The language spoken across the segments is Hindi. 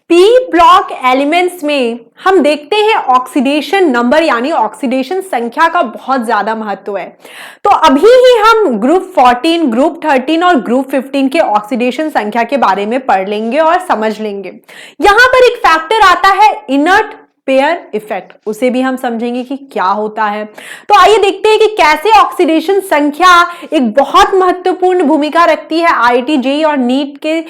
पी ब्लॉक एलिमेंट्स में हम देखते हैं ऑक्सीडेशन नंबर यानी ऑक्सीडेशन संख्या का बहुत ज्यादा महत्व है। तो अभी ही हम ग्रुप 14, ग्रुप 13 और ग्रुप 15 के ऑक्सीडेशन संख्या के बारे में पढ़ लेंगे और समझ लेंगे। यहां पर एक फैक्टर आता है इनर्ट पेयर इफेक्ट, उसे भी हम समझेंगे कि क्या होता है। तो आइए देखते हैं कि कैसे ऑक्सीडेशन संख्या एक बहुत महत्वपूर्ण भूमिका रखती है आईआईटी, जेईई और नीट के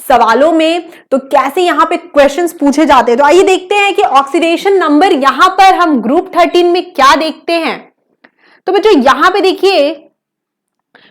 सवालों में। तो कैसे यहाँ पे क्वेश्चंस पूछे जाते हैं, तो आइए देखते हैं कि ऑक्सीडेशन नंबर यहां पर हम ग्रुप 13 में क्या देखते हैं। तो बच्चों यहां पे देखिए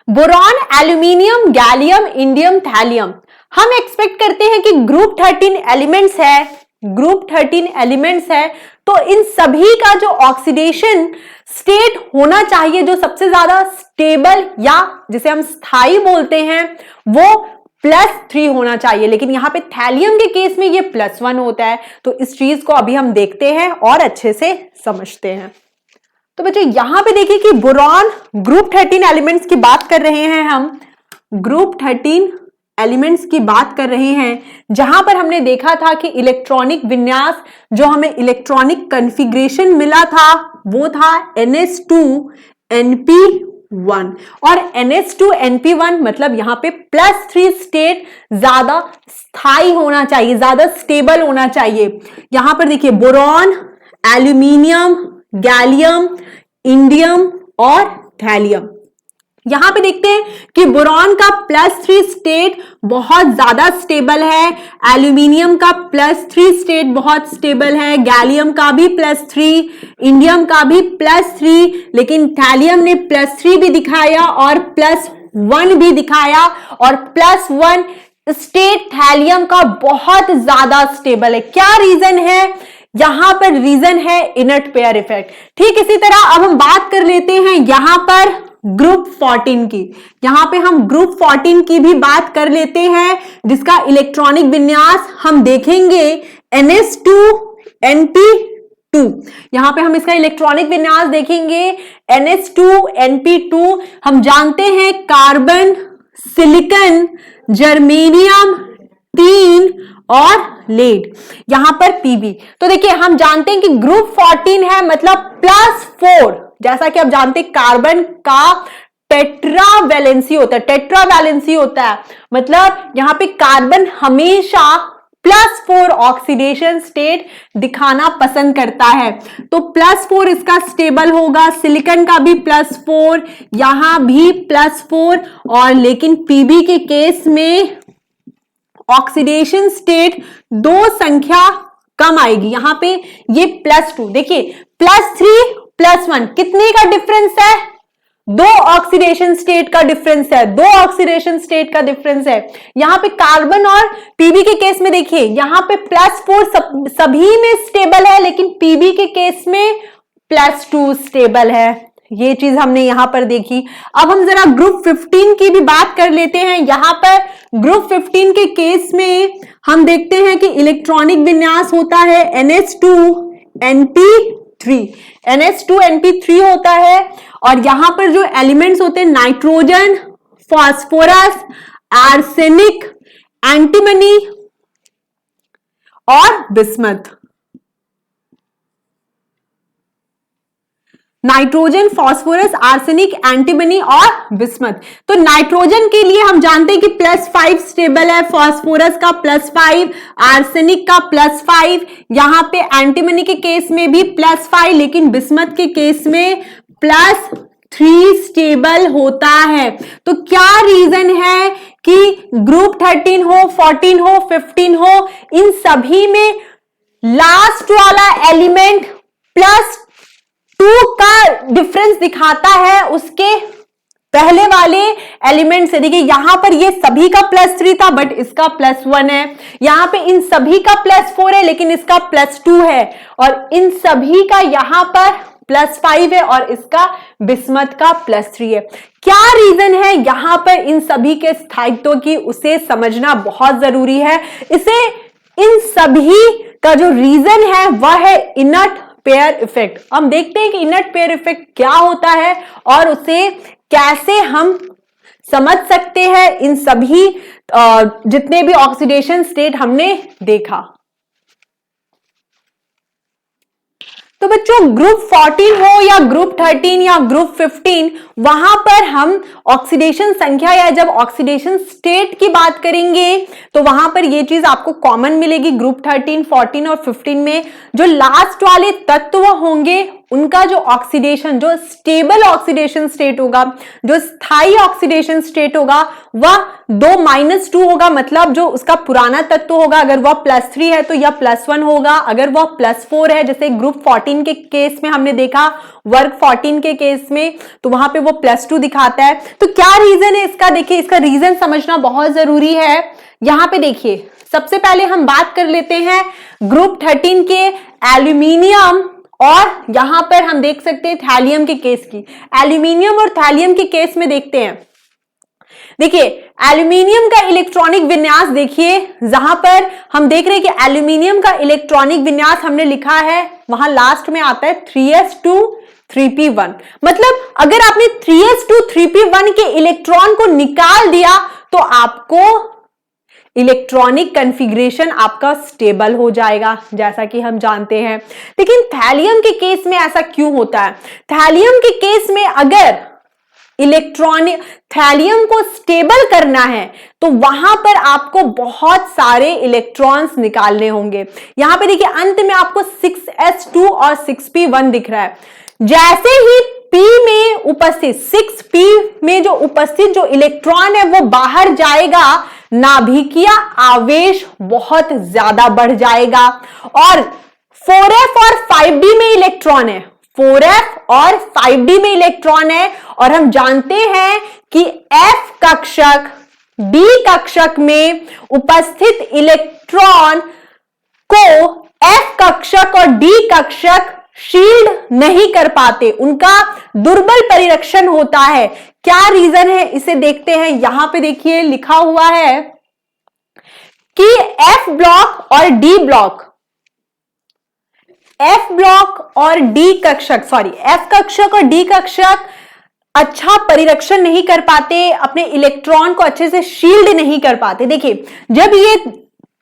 boron, aluminium, gallium, indium, thallium. हम एक्सपेक्ट करते हैं कि ग्रुप 13 एलिमेंट्स है, ग्रुप 13 एलिमेंट्स है, तो इन सभी का जो ऑक्सीडेशन स्टेट होना चाहिए, जो सबसे ज्यादा स्टेबल या जिसे हम स्थायी बोलते हैं, वो +3 होना चाहिए। लेकिन यहां पे थैलियम के केस में ये +1 होता है। तो इस चीज को अभी हम देखते हैं और अच्छे से समझते हैं। तो बच्चों यहां पे देखिए कि बोरॉन, ग्रुप 13 एलिमेंट्स की बात कर रहे हैं हम, ग्रुप 13 एलिमेंट्स की बात कर रहे हैं, जहां पर हमने देखा था कि इलेक्ट्रॉनिक विन्यास, जो हमें इलेक्ट्रॉनिक कॉन्फ़िगरेशन मिला था, वो था NH2NP1 और NH2NP1 मतलब यहां पे +3 स्टेट ज्यादा स्थायी होना चाहिए, ज्यादा स्टेबल होना चाहिए। यहां पर देखिए बोरॉन, एल्यूमिनियम, गैलियम, इंडियम और थैलियम। यहां पे देखते हैं कि बोरॉन का +3 स्टेट बहुत ज्यादा स्टेबल है, एल्यूमिनियम का +3 स्टेट बहुत स्टेबल है, गैलियम का भी +3, इंडियम का भी +3, लेकिन थैलियम ने +3 भी दिखाया और +1 भी दिखाया, और +1 स्टेट थैलियम का बहुत ज्यादा स्टेबल है। क्या रीजन है? यहां पर रीजन है इनर्ट पेयर इफेक्ट। ठीक इसी तरह अब हम बात कर लेते हैं यहां पर ग्रुप 14 की। यहां पे हम ग्रुप 14 की भी बात कर लेते हैं, जिसका इलेक्ट्रॉनिक विन्यास हम देखेंगे NH2NP2। यहां पे हम इसका इलेक्ट्रॉनिक विन्यास देखेंगे NH2NP2। हम जानते हैं कार्बन, सिलिकॉन, जर्मेनियम 3 और लेड, यहां पर Pb। तो देखिए हम जानते हैं कि ग्रुप 14 है मतलब +4, जैसा कि आप जानते हैं कार्बन का टेट्रावैलेंसी होता है, टेट्रावैलेंसी होता है, मतलब यहां पे कार्बन हमेशा +4 ऑक्सीडेशन स्टेट दिखाना पसंद करता है। तो +4 इसका स्टेबल होगा, सिलिकॉन का भी +4, यहां भी +4, और लेकिन Pb के केस में ऑक्सीडेशन स्टेट 2 संख्या कम आएगी। यहां पे ये +2, देखिए +3 +1 कितने का डिफरेंस है? 2 ऑक्सीडेशन स्टेट का डिफरेंस है, 2 ऑक्सीडेशन स्टेट का डिफरेंस है। यहां पे कार्बन और Pb के केस में देखिए यहां पे +4 सभी में स्टेबल है, लेकिन Pb के केस में +2 स्टेबल है। ये चीज हमने यहां पर देखी। अब हम जरा ग्रुप 15 की भी बात कर लेते हैं। यहां पर ग्रुप 15 के केस में हम देखते हैं कि इलेक्ट्रॉनिक विन्यास होता है NH2NP3, NH2NP3 होता है, और यहां पर जो एलिमेंट्स होते हैं नाइट्रोजन, फास्फोरस, आर्सेनिक, एंटीमनी और bismuth. Nitrogen, phosphorus, arsenic, antimony और बिस्मथ। तो नाइट्रोजन के लिए हम जानते हैं कि +5 स्टेबल है, फास्फोरस का +5, आर्सेनिक का +5, यहां पे एंटीमनी के केस में भी +5, लेकिन बिस्मथ के केस में +3 स्टेबल होता है। तो क्या रीजन है कि ग्रुप 13 हो, 14 हो, 15 हो, इन सभी में लास्ट वाला एलिमेंट +2 का डिफरेंस दिखाता है उसके पहले वाले एलिमेंट से। देखिए यहां पर ये सभी का +3 था, बट इसका +1 है। यहां पे इन सभी का +4 है, लेकिन इसका +2 है, और इन सभी का यहां पर +5 है, और इसका बिस्मथ का +3 है। क्या रीजन है यहां पर इन सभी के स्थायित्व की, उसे समझना बहुत जरूरी है। इसे इन सभी का जो रीजन है वह है इनर्ट पेयर इफेक्ट। हम देखते हैं कि इनर्ट पेयर इफेक्ट क्या होता है और उसे कैसे हम समझ सकते हैं इन सभी जितने भी ऑक्सीडेशन स्टेट हमने देखा। तो बच्चों ग्रुप 14 हो या ग्रुप 13 या ग्रुप 15, वहां पर हम ऑक्सीडेशन संख्या या जब ऑक्सीडेशन स्टेट की बात करेंगे तो वहां पर ये चीज आपको कॉमन मिलेगी। ग्रुप 13, 14 और 15 में जो लास्ट वाले तत्व होंगे उनका जो ऑक्सीडेशन, जो स्टेबल ऑक्सीडेशन स्टेट होगा, जो स्थायी ऑक्सीडेशन स्टेट होगा, वह 2-2 होगा। मतलब जो उसका पुराना तत्व होगा, अगर वह +3 है तो यह +1 होगा, अगर वह +4 है, जैसे ग्रुप 14 के केस में हमने देखा, वर्ग 14 के केस में, तो वहां पे वो +2 दिखाता है। तो क्या रीजन है इसका? देखिए, इसका रीजन समझना बहुत जरूरी है। यहां पे देखिए, सबसे पहले हम बात कर लेते हैं ग्रुप 13 के एल्यूमिनियम और यहां पर हम देख सकते हैं थैलियम के केस की। एल्यूमिनियम और थैलियम के केस में देखते हैं। देखिए, एल्यूमिनियम का इलेक्ट्रॉनिक विन्यास देखिए, जहां पर हम देख रहे हैं कि एल्यूमिनियम का इलेक्ट्रॉनिक विन्यास हमने लिखा है, वहां लास्ट में आता है 3s2 3p1। मतलब अगर आपने 3s2 3p1 के इलेक्ट्रॉन को निकाल दिया तो आपको इलेक्ट्रॉनिक कॉन्फ़िगरेशन आपका स्टेबल हो जाएगा, जैसा कि हम जानते हैं। लेकिन थैलियम के केस में ऐसा क्यों होता है? थैलियम के केस में अगर थैलियम को स्टेबल करना है तो वहां पर आपको बहुत सारे इलेक्ट्रॉन्स निकालने होंगे। यहां पे देखिए, अंत में आपको 6s2 और 6p1 दिख रहा है। जैसे ही p में उपस्थित 6p में जो उपस्थित जो इलेक्ट्रॉन है वो बाहर जाएगा, नाभिकीय आवेश बहुत ज्यादा बढ़ जाएगा। और 4f और 5d में इलेक्ट्रॉन है, 4f और 5d में इलेक्ट्रॉन है, और हम जानते हैं कि f कक्षक d कक्षक में उपस्थित इलेक्ट्रॉन को f कक्षक और d कक्षक शील्ड नहीं कर पाते, उनका दुर्बल परिरक्षण होता है। क्या रीजन है इसे देखते हैं। यहां पे देखिए लिखा हुआ है कि F ब्लॉक और D ब्लॉक, F ब्लॉक और D कक्षक, F कक्षक और D कक्षक अच्छा परिरक्षण नहीं कर पाते, अपने इलेक्ट्रॉन को अच्छे से शील्ड नहीं कर पाते। देखिए, जब ये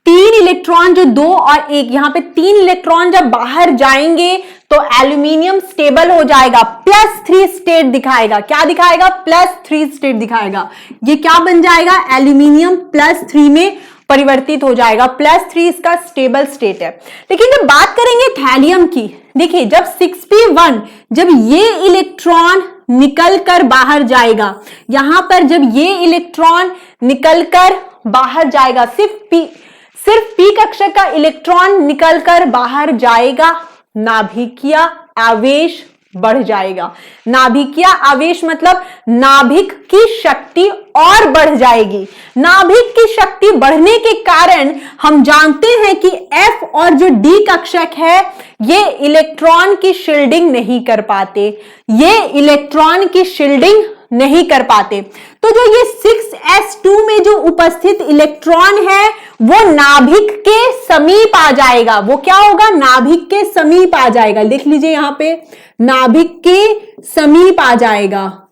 3 इलेक्ट्रॉन, जो 2 और 1, यहां पे 3 इलेक्ट्रॉन जब बाहर जाएंगे तो एल्यूमिनियम स्टेबल हो जाएगा, +3 स्टेट दिखाएगा। क्या दिखाएगा? +3 स्टेट दिखाएगा। ये क्या बन जाएगा? एल्यूमिनियम +3 में परिवर्तित हो जाएगा। +3 इसका स्टेबल स्टेट है। लेकिन जब बात करेंगे थैलियम की, देखिए जब 6p1, जब ये इलेक्ट्रॉन निकलकर बाहर जाएगा, यहां पर जब ये इलेक्ट्रॉन निकलकर बाहर जाएगा, सिर्फ p कक्षक का इलेक्ट्रॉन निकलकर बाहर जाएगा, नाभिकीय आवेश बढ़ जाएगा। नाभिकीय आवेश मतलब नाभिक की शक्ति और बढ़ जाएगी। नाभिक की शक्ति बढ़ने के कारण हम जानते हैं कि F और जो D कक्षक है ये इलेक्ट्रॉन की शील्डिंग नहीं कर पाते, ये इलेक्ट्रॉन की शील्डिंग नहीं कर पाते। तो जो ये 6s2 में जो उपस्थित इलेक्ट्रॉन है वो नाभिक के समीप आ जाएगा। वो क्या होगा? नाभिक के समीप आ जाएगा। लिख लीजिए यहां पे, नाभिक के समीप आ जाएगा,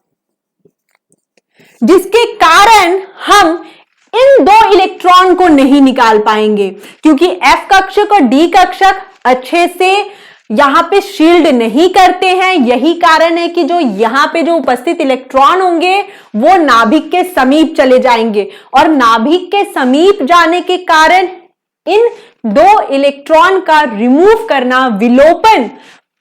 जिसके कारण हम इन 2 इलेक्ट्रॉन को नहीं निकाल पाएंगे, क्योंकि F कक्षक और D कक्षक अच्छे से यहां पे शील्ड नहीं करते हैं। यही कारण है कि जो यहां पे जो उपस्थित इलेक्ट्रॉन होंगे वो नाभिक के समीप चले जाएंगे, और नाभिक के समीप जाने के कारण इन 2 इलेक्ट्रॉन का रिमूव करना, विलोपन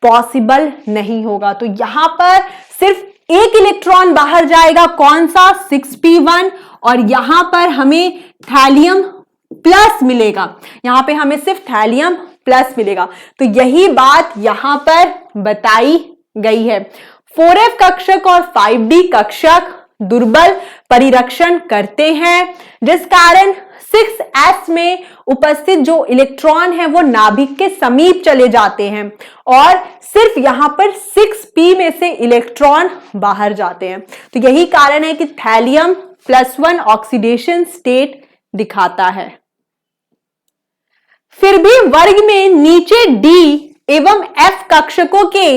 पॉसिबल नहीं होगा। तो यहां पर सिर्फ एक इलेक्ट्रॉन बाहर जाएगा, कौन सा? 6p1, और यहां पर हमें थैलियम प्लस मिलेगा। यहां पे हमें सिर्फ थैलियम प्लस मिलेगा। तो यही बात यहां पर बताई गई है। 4f कक्षक और 5d कक्षक दुर्बल परिरक्षण करते हैं, जिस कारण 6s में उपस्थित जो इलेक्ट्रॉन है वो नाभिक के समीप चले जाते हैं, और सिर्फ यहां पर 6p में से इलेक्ट्रॉन बाहर जाते हैं। तो यही कारण है कि थैलियम +1 ऑक्सीडेशन स्टेट दिखाता है। फिर भी वर्ग में नीचे D एवं F कक्षकों के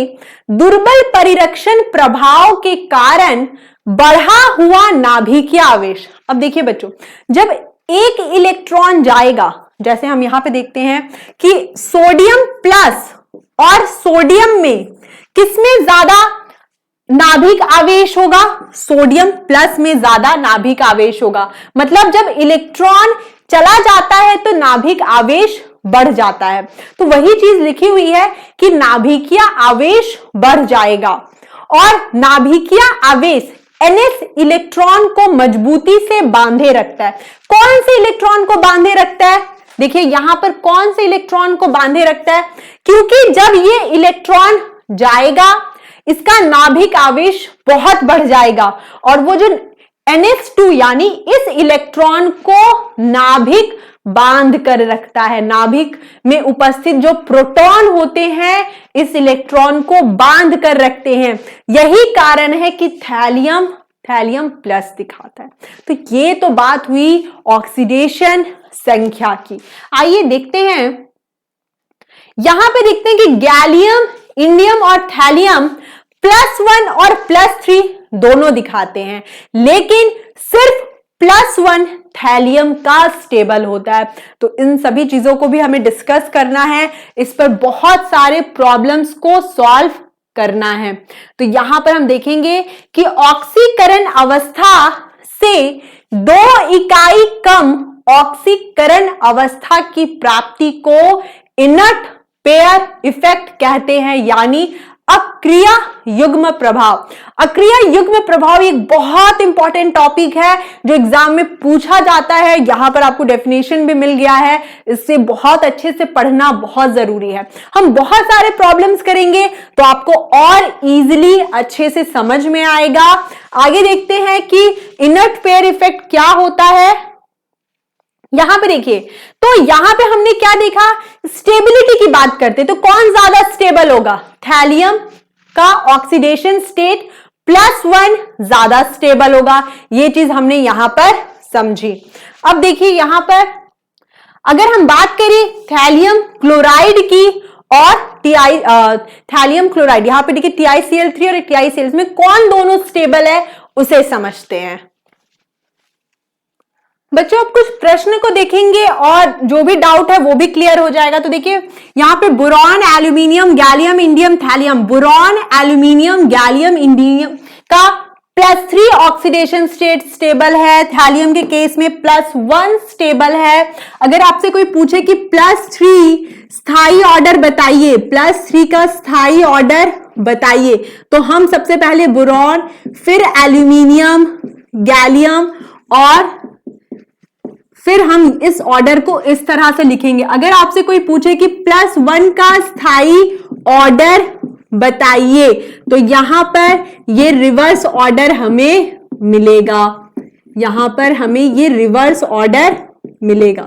दुर्बल परिरक्षण प्रभाव के कारण बढ़ा हुआ नाभिकीय आवेश। अब देखिए बच्चों, जब एक इलेक्ट्रॉन जाएगा, जैसे हम यहां पे देखते हैं कि सोडियम प्लस और सोडियम में किसमें ज्यादा नाभिक आवेश होगा? सोडियम प्लस में ज्यादा नाभिक आवेश होगा। मतलब जब इलेक्ट्रॉन चला जाता है तो नाभिक आवेश बढ़ जाता है। तो वही चीज लिखी हुई है कि नाभिकीय आवेश बढ़ जाएगा और नाभिकीय आवेश NS इलेक्ट्रॉन को मजबूती से बांधे रखता है। कौन से इलेक्ट्रॉन को बांधे रखता है? देखिए यहां पर कौन से इलेक्ट्रॉन को बांधे रखता है? क्योंकि जब ये इलेक्ट्रॉन जाएगा इसका नाभिक आवेश बहुत बढ़ जाएगा और वो जो NH2 यानी इस इलेक्ट्रॉन को नाभिक बांध कर रखता है। नाभिक में उपस्थित जो प्रोटॉन होते हैं इस इलेक्ट्रॉन को बांध कर रखते हैं। यही कारण है कि थैलियम प्लस दिखाता है। तो ये तो बात हुई ऑक्सीडेशन संख्या की। आइए देखते हैं, यहां पे देखते हैं कि गैलियम, इंडियम और थैलियम +1 और +3 दोनों दिखाते हैं, लेकिन सिर्फ +1 थैलियम का स्टेबल होता है। तो इन सभी चीजों को भी हमें डिस्कस करना है, इस पर बहुत सारे प्रॉब्लम्स को सॉल्व करना है। तो यहां पर हम देखेंगे कि ऑक्सीकरण अवस्था से 2 इकाई कम ऑक्सीकरण अवस्था की प्राप्ति को इनर्ट पेयर इफेक्ट कहते हैं, यानी अक्रिय युग्म प्रभाव। अक्रिय युग्म प्रभाव एक बहुत इंपॉर्टेंट टॉपिक है जो एग्जाम में पूछा जाता है। यहां पर आपको डेफिनेशन भी मिल गया है, इससे बहुत अच्छे से पढ़ना बहुत जरूरी है। हम बहुत सारे प्रॉब्लम्स करेंगे तो आपको और इजीली अच्छे से समझ में आएगा। आगे देखते हैं कि इनर्ट पेयर इफेक्ट क्या होता है। यहां पे देखिए, तो यहां पे हमने क्या देखा, स्टेबिलिटी की बात करते तो कौन ज्यादा स्टेबल होगा? थैलियम का ऑक्सीडेशन स्टेट +1 ज्यादा स्टेबल होगा। ये चीज हमने यहां पर समझी। अब देखिए यहां पर अगर हम बात करें थैलियम क्लोराइड की और थैलियम क्लोराइड, यहां पे देखिए TiCl3 और TiCl में कौन दोनों स्टेबल है उसे समझते हैं। बच्चों अब कुछ प्रश्न को देखेंगे और जो भी डाउट है वो भी क्लियर हो जाएगा। तो देखिए यहां पे boron, aluminium, gallium, indium, thallium. Boron, aluminium, gallium, indium का +3 ऑक्सीडेशन स्टेट स्टेबल है। थैलियम के केस में +1 स्टेबल है। अगर आपसे कोई पूछे कि +3 स्थायी ऑर्डर बताइए, +3 का स्थायी ऑर्डर बताइए, तो हम सबसे पहले बोरॉन, फिर एल्यूमिनियम, गैलियम और फिर हम इस ऑर्डर को इस तरह से लिखेंगे। अगर आपसे कोई पूछे कि +1 का स्थायी ऑर्डर बताइए तो यहां पर ये रिवर्स ऑर्डर हमें मिलेगा। यहां पर हमें ये रिवर्स ऑर्डर मिलेगा।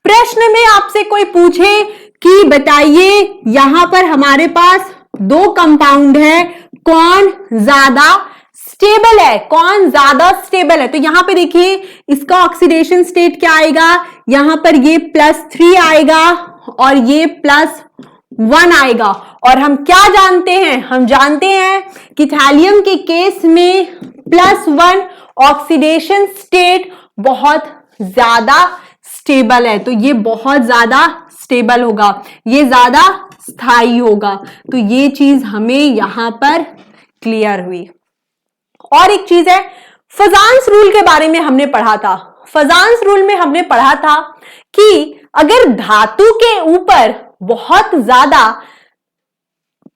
प्रश्न में आपसे कोई पूछे कि बताइए यहां पर हमारे पास 2 कंपाउंड है, कौन ज्यादा स्टेबल है, कौन ज्यादा स्टेबल है? तो यहां पे देखिए इसका ऑक्सीडेशन स्टेट क्या आएगा, यहां पर ये +3 आएगा और ये +1 आएगा। और हम क्या जानते हैं, हम जानते हैं कि थैलियम के केस में +1 ऑक्सीडेशन स्टेट बहुत ज्यादा स्टेबल है। तो ये बहुत ज्यादा स्टेबल होगा, ये ज्यादा स्थायी होगा। तो ये चीज हमें यहां पर क्लियर हुई। और एक चीज है, फजान्स रूल के बारे में हमने पढ़ा था। फजान्स रूल में हमने पढ़ा था कि अगर धातु के ऊपर बहुत ज्यादा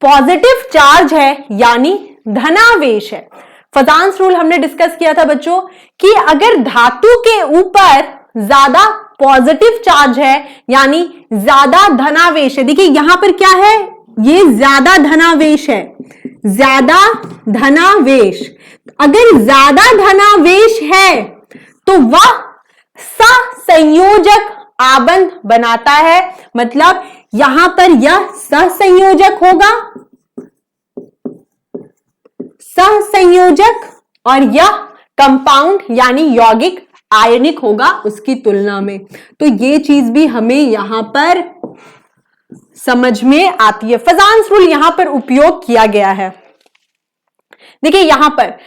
पॉजिटिव चार्ज है यानी धनावेश है, फजान्स रूल हमने डिस्कस किया था बच्चों कि अगर धातु के ऊपर ज्यादा पॉजिटिव चार्ज है यानी ज्यादा धनावेश है। देखिए यहां पर क्या है, ये ज्यादा धनावेश है, ज्यादा धनावेश। अगर ज्यादा धनावेश है तो वह सहसंयोजक आबंध बनाता है। मतलब यहां पर यह सहसंयोजक होगा, सहसंयोजक, और यह कंपाउंड यानी यौगिक आयनिक होगा उसकी तुलना में। तो ये चीज भी हमें यहां पर समझ में आती है। फजान्स रूल यहां पर उपयोग किया गया है। देखिए यहां पर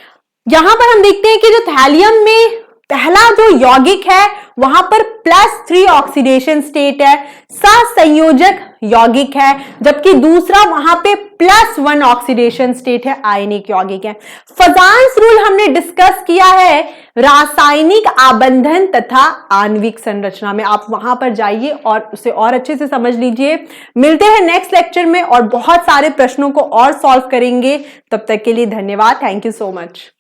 हम देखते हैं कि जो थैलियम में पहला जो यौगिक है वहां पर +3 ऑक्सीडेशन स्टेट है, सहसंयोजक यौगिक है, जबकि दूसरा वहां पे +1 ऑक्सीडेशन स्टेट है, आयनिक यौगिक है। फजान्स रूल हमने डिस्कस किया है रासायनिक आबंधन तथा आणविक संरचना में, आप वहां पर जाइए और उसे और अच्छे से समझ लीजिए। मिलते हैं नेक्स्ट लेक्चर में और बहुत सारे प्रश्नों को और सॉल्व करेंगे। तब तक के लिए धन्यवाद। Thank you so much.